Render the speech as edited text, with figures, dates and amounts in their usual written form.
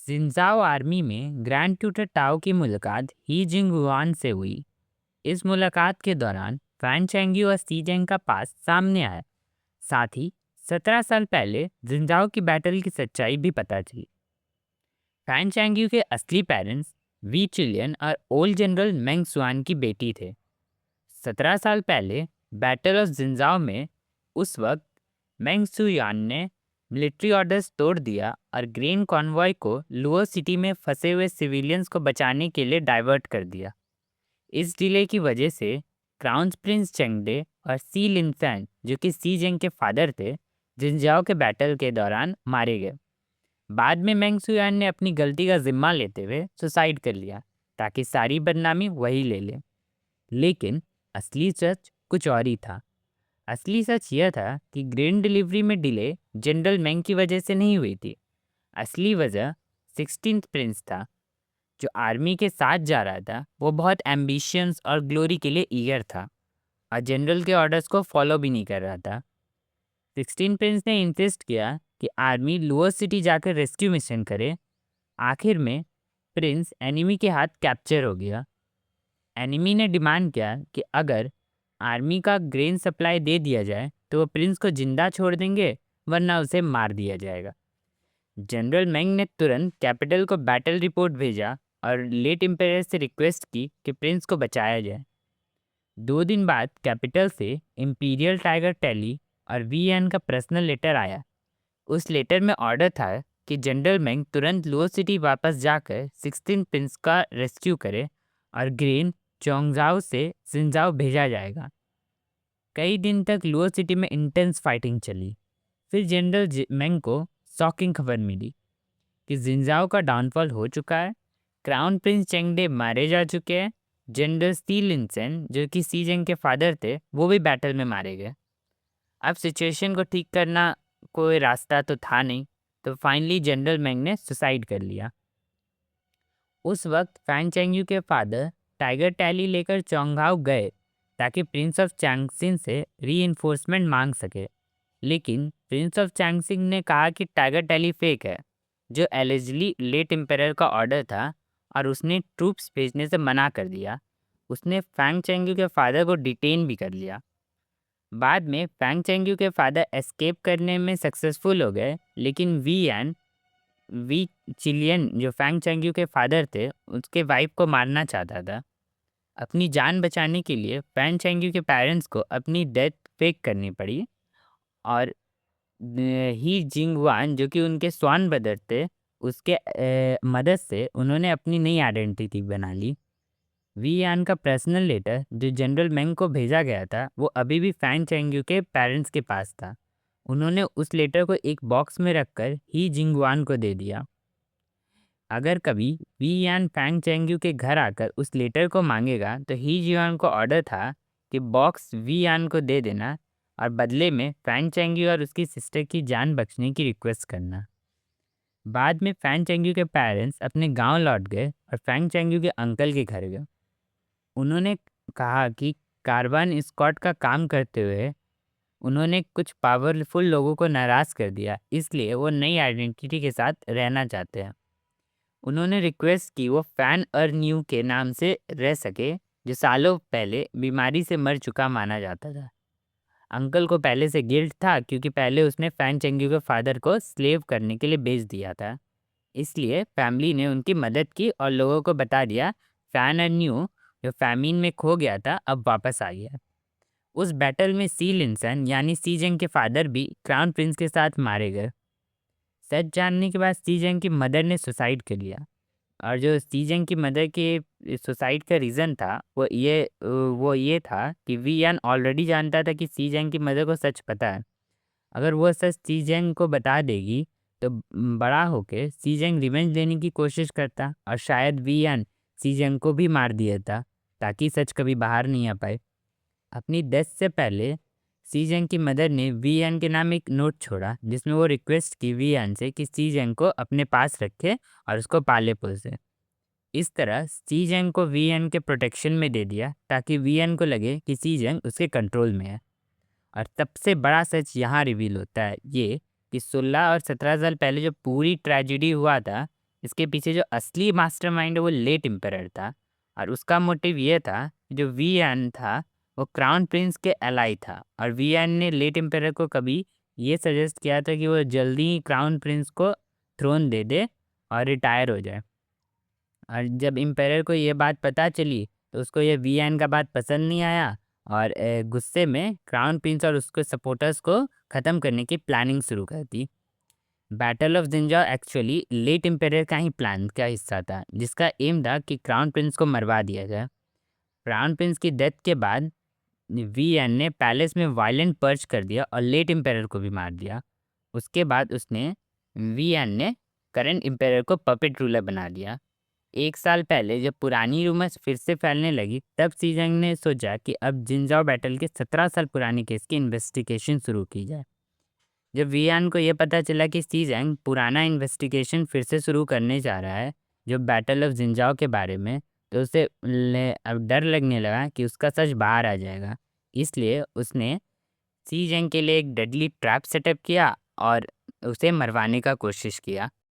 जिनजाओ army में grand tutor tau की मुलाकात ही जिंगुआन से हुई। इस मुलाकात के दौरान फैन चेंग्यू और सी जेंग का पास सामने आया। साथ ही 17 साल पहले जिंजाओ की बैटल की सच्चाई भी पता चली। फैन चेंग्यू के असली पेरेंट्स वी चिलियन और ओल्ड जनरल मेंग सुआन की बेटी थे। 17 साल पहले बैटल ऑफ जिंजाओ में उस वक्त मेंग सुयान ने मिलिट्री ऑर्डर्स तोड़ दिया और ग्रेन कॉन्वॉय को लुओ सिटी में फंसे हुए सिविलियंस को बचाने के लिए डाइवर्ट कर दिया। इस डिले की वजह से क्राउन प्रिंस चेंगडे और सी लिनफैन, जो कि सी जेंग के फादर थे, जिंजाओ के बैटल के दौरान मारे गए। बाद में मेंग सुयान ने अपनी गलती का जिम्मा लेते हुए सुसाइड कर लिया ताकि सारी बदनामी वही ले ले। लेकिन असली सच कुछ और ही था। असली सच यह था कि ग्रेन डिलीवरी में डिले जनरल मेंग की वजह से नहीं हुई थी। असली वजह 16th प्रिंस था, जो आर्मी के साथ जा रहा था। वो बहुत एम्बिशियस और ग्लोरी के लिए ईगर था और जनरल के ऑर्डर्स को फॉलो भी नहीं कर रहा था। 16 प्रिंस ने इंसिस्ट किया कि आर्मी लुओ सिटी जाकर रेस्क्यू मिशन करे। आखिर में प्रिंस एनिमी के हाथ कैप्चर हो गया। एनिमी ने डिमांड किया कि अगर आर्मी का ग्रेन सप्लाई दे दिया जाए तो वो प्रिंस को जिंदा छोड़ देंगे, वरना उसे मार दिया जाएगा। जनरल मेंग ने तुरंत कैपिटल को बैटल रिपोर्ट भेजा और लेट एम्पायर से रिक्वेस्ट की कि प्रिंस को बचाया जाए। 2 दिन बाद कैपिटल से इंपीरियल टाइगर टेली और वीएन का पर्सनल लेटर आया। उस लेटर में ऑर्डर था कि जनरल मेंग तुरंत लुओ सिटी वापस जाकर 16 प्रिंस का रेस्क्यू करे और ग्रेन चोंगजाओ से जिंजाओ भेजा जाएगा। कई दिन तक लुओ सिटी में इंटेंस फाइटिंग चली। फिर जनरल मेंग को शॉकिंग खबर मिली कि जिंजाओ का डाउनफॉल हो चुका है। क्राउन प्रिंस चेंगडे मारे जा चुके हैं। जनरल सी लिनसेन, जो कि सी जेंग के फादर थे, वो भी बैटल में मारे गए। अब सिचुएशन को ठीक करना कोई रास्ता तो था नहीं, तो फाइनली जनरल मेंग ने सुसाइड कर लिया। उस वक्त फैन चेंग्यू के फादर टाइगर टैली लेकर चोंगहाओ गए ताकि प्रिंस ऑफ चैंगसिन से रीइंफोर्समेंट मांग सके। लेकिन प्रिंस ऑफ चैंगसिंग ने कहा कि टाइगर टैली फेक है, जो एलिजली लेट एम्पायर का ऑर्डर था, और उसने ट्रूप्स भेजने से मना कर दिया। उसने फैंग चेंग्यू के फादर को डिटेन भी कर लिया। बाद में फैंग चेंग्यू के फादर एस्केप करने में सक्सेसफुल हो गए, लेकिन वी चिलियन, जो फैंग चेंग्यू के फादर थे, उसके वाइफ को मारना चाहता था। अपनी जान बचाने के लिए फैंग चेंग्यू के पेरेंट्स को अपनी डेथ फेक करनी पड़ी और ही जिंगवान, जो कि उनके स्वान ब्रदर थे, उसके मदद से उन्होंने अपनी नई आइडेंटिटी बना ली। वीआन का पर्सनल लेटर जो जनरल मेंग को भेजा गया था, वो अभी भी फैंग चेंग्यू के पेरेंट्स के पास था। उन्होंने उस लेटर को एक बॉक्स में रखकर ही जिंगवान को दे दिया। अगर कभी वीआन फैंग चेंग्यू के घर आकर उस लेटर को मांगेगा तो ही जियान को ऑर्डर था कि बॉक्स वीआन को दे देना और बदले में फैंग चेंग्यू और उसकी सिस्टर की जान बख्शने की रिक्वेस्ट करना। बाद में फैंग चेंग्यू के पेरेंट्स अपने गांव लौट गए और फैंग चेंग्यू के अंकल के घर गए। उन्होंने कहा कि कार्बन स्क्वाड का काम करते हुए उन्होंने कुछ पावरफुल लोगों को नाराज़ कर दिया, इसलिए वो नई आइडेंटिटी के साथ रहना चाहते हैं। उन्होंने रिक्वेस्ट की वो फैन और न्यू के नाम से रह सके, जो सालों पहले बीमारी से मर चुका माना जाता था। अंकल को पहले से गिल्ट था क्योंकि पहले उसने फैन चेंग्यू के फादर को स्लेव करने के लिए बेच दिया था। इसलिए फैमिली ने उनकी मदद की और लोगों को बता दिया फैन और न्यू, जो फैमिन में खो गया था, अब वापस आ गया। उस बैटल में सी लिंसन यानी सी जेंग के फादर भी क्राउन प्रिंस के साथ मारे गए। सच जानने के बाद सी जेंग की मदर ने सुसाइड कर लिया, और जो सी जेंग की मदर के सुसाइड का रीज़न था वो ये था कि वीएन ऑलरेडी जानता था कि सी जेंग की मदर को सच पता है। अगर वो सच सी जेंग को बता देगी तो बड़ा होके सी जेंग रिवेंज लेने की कोशिश करता और शायद वीएन सी जेंग को भी मार दिया था ताकि सच कभी बाहर नहीं आ पाए। अपनी डेथ से पहले सी जेंग की मदर ने वीएन के नाम एक नोट छोड़ा जिसमें वो रिक्वेस्ट की वीएन से कि सी जेंग को अपने पास रखे और उसको पाले पोसे। इस तरह सी जेंग को वीएन के प्रोटेक्शन में दे दिया ताकि वीएन को लगे कि सी जेंग उसके कंट्रोल में है। और सबसे बड़ा सच यहाँ रिवील होता है ये कि 16 और 17 साल पहले जो पूरी ट्रेजेडी हुआ था, इसके पीछे जो असली मास्टरमाइंड है वो लेट एम्परर था और उसका मोटिव ये था कि जो वी एन था वो क्राउन प्रिंस के एलाई था और वी एन ने लेट एम्परर को कभी ये सजेस्ट किया था कि वो जल्दी ही क्राउन प्रिंस को थ्रोन दे दे और रिटायर हो जाए। और जब एम्परर को ये बात पता चली तो उसको ये वी एन का बात पसंद नहीं आया और गुस्से में क्राउन प्रिंस और उसके सपोर्टर्स को ख़त्म करने की प्लानिंग शुरू कर दी। बैटल ऑफ जिंजाओ एक्चुअली लेट एम्परर का ही प्लान का हिस्सा था जिसका एम था कि क्राउन प्रिंस को मरवा दिया जाए। क्राउन प्रिंस की डेथ के बाद वी एन ने पैलेस में वायलेंट पर्च कर दिया और लेट एम्परर को भी मार दिया। उसके बाद उसने वी एन ने करंट एम्परर को पपेट रूलर बना दिया। एक साल पहले जब पुरानी रूमर्स फिर से फैलने लगी तब सीजन ने सोचा कि अब जिंजाओ बैटल के 17 साल पुरानी केस की इन्वेस्टिगेशन शुरू की जाए। जब वियान को ये पता चला कि सीजैंग पुराना इन्वेस्टिगेशन फिर से शुरू करने जा रहा है जो बैटल ऑफ जिंजाओ के बारे में, तो उसे अब डर लगने लगा कि उसका सच बाहर आ जाएगा। इसलिए उसने सीजैंग के लिए एक डेडली ट्रैप सेटअप किया और उसे मरवाने का कोशिश किया।